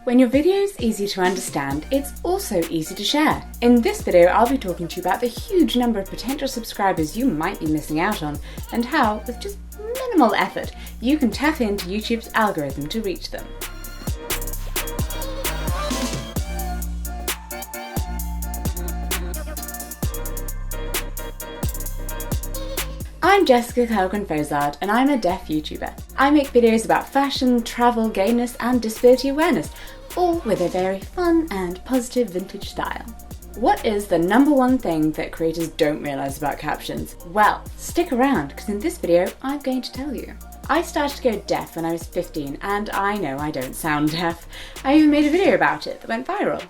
When your video is easy to understand, it's also easy to share. In this video, I'll be talking to you about the huge number of potential subscribers you might be missing out on, and how, with just minimal effort, you can tap into YouTube's algorithm to reach them. I'm Jessica Kellgren-Fozard, and I'm a deaf YouTuber. I make videos about fashion, travel, gayness and disability awareness, all with a very fun and positive vintage style. What is the #1 thing that creators don't realise about captions? Well, stick around, because in this video I'm going to tell you. I started to go deaf when I was 15, and I know I don't sound deaf. I even made a video about it that went viral.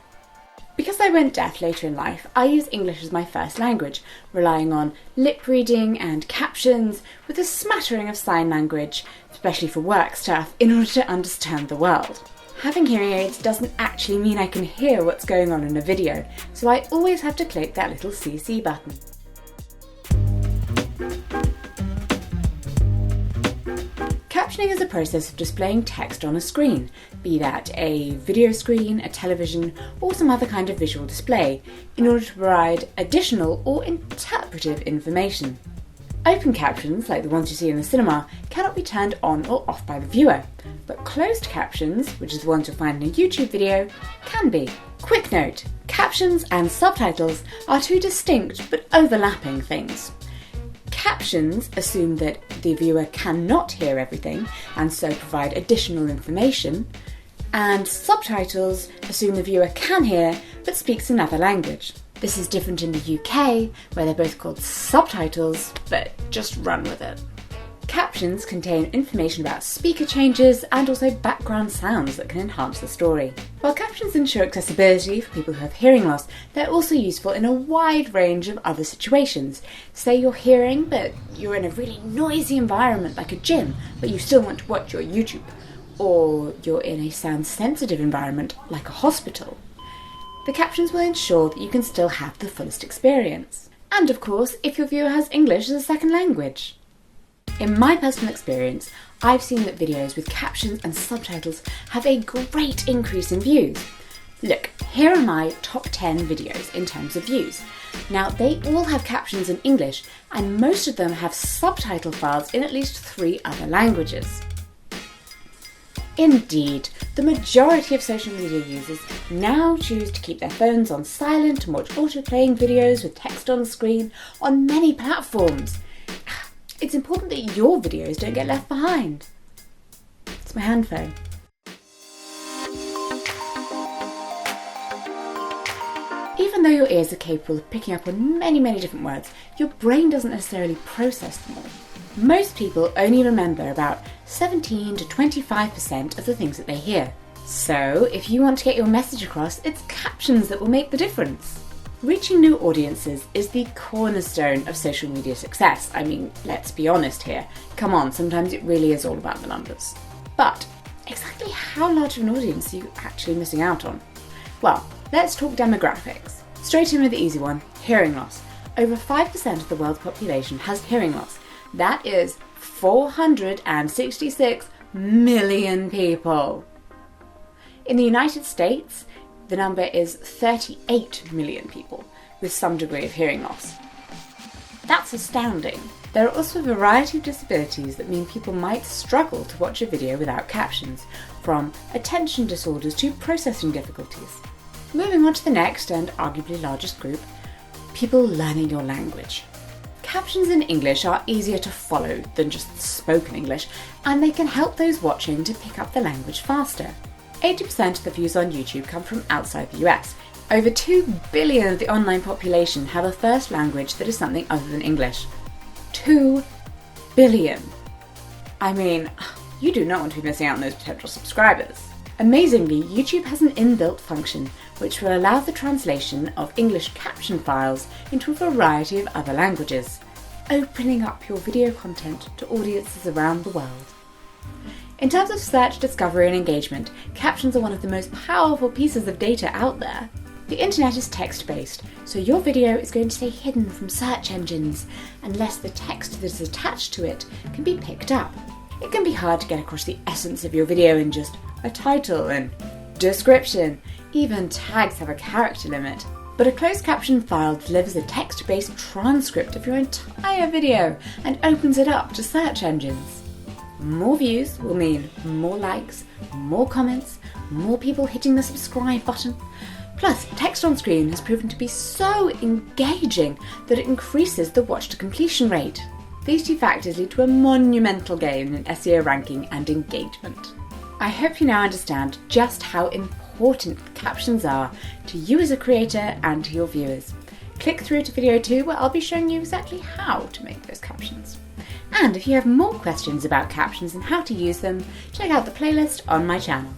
Because I went deaf later in life, I use English as my first language, relying on lip reading and captions with a smattering of sign language, especially for work stuff, in order to understand the world. Having hearing aids doesn't actually mean I can hear what's going on in a video, so I always have to click that little CC button. Captioning is a process of displaying text on a screen, be that a video screen, a television, or some other kind of visual display, in order to provide additional or interpretive information. Open captions, like the ones you see in the cinema, cannot be turned on or off by the viewer, but closed captions, which is the ones you'll find in a YouTube video, can be. Quick note, captions and subtitles are two distinct but overlapping things. Captions assume that the viewer cannot hear everything and so provide additional information, and subtitles assume the viewer can hear but speaks another language. This is different in the UK, where they're both called subtitles, but just run with it. Captions contain information about speaker changes and also background sounds that can enhance the story. While captions ensure accessibility for people who have hearing loss, they're also useful in a wide range of other situations. Say you're hearing, but you're in a really noisy environment like a gym, but you still want to watch your YouTube. Or you're in a sound-sensitive environment like a hospital. The captions will ensure that you can still have the fullest experience. And of course, if your viewer has English as a second language. In my personal experience, I've seen that videos with captions and subtitles have a great increase in views. Look, here are my top 10 videos in terms of views. Now, they all have captions in English, and most of them have subtitle files in at least 3 other languages. Indeed, the majority of social media users now choose to keep their phones on silent and watch auto-playing videos with text on the screen on many platforms. It's important that your videos don't get left behind. It's my hand phone. Even though your ears are capable of picking up on many different words, your brain doesn't necessarily process them all. Most people only remember about 17 to 25% of the things that they hear. So, if you want to get your message across, it's captions that will make the difference. Reaching new audiences is the cornerstone of social media success. I mean, let's be honest here. Come on, sometimes it really is all about the numbers. But exactly how large of an audience are you actually missing out on? Well, let's talk demographics. Straight in with the easy one, hearing loss. Over 5% of the world's population has hearing loss. That is 466 million people. In the United States, the number is 38 million people with some degree of hearing loss. That's astounding. There are also a variety of disabilities that mean people might struggle to watch a video without captions, from attention disorders to processing difficulties. Moving on to the next and arguably largest group, people learning your language. Captions in English are easier to follow than just spoken English, and they can help those watching to pick up the language faster. 80% of the views on YouTube come from outside the US. Over 2 billion of the online population have a first language that is something other than English. 2 billion! I mean, you do not want to be missing out on those potential subscribers. Amazingly, YouTube has an inbuilt function which will allow the translation of English caption files into a variety of other languages, opening up your video content to audiences around the world. In terms of search, discovery and engagement, captions are one of the most powerful pieces of data out there. The internet is text-based, so your video is going to stay hidden from search engines unless the text that is attached to it can be picked up. It can be hard to get across the essence of your video in just a title and description. Even tags have a character limit. But a closed caption file delivers a text-based transcript of your entire video and opens it up to search engines. More views will mean more likes, more comments, more people hitting the subscribe button. Plus, text on screen has proven to be so engaging that it increases the watch to completion rate. These two factors lead to a monumental gain in SEO ranking and engagement. I hope you now understand just how important captions are to you as a creator and to your viewers. Click through to video 2 where I'll be showing you exactly how to make those captions. And if you have more questions about captions and how to use them, check out the playlist on my channel.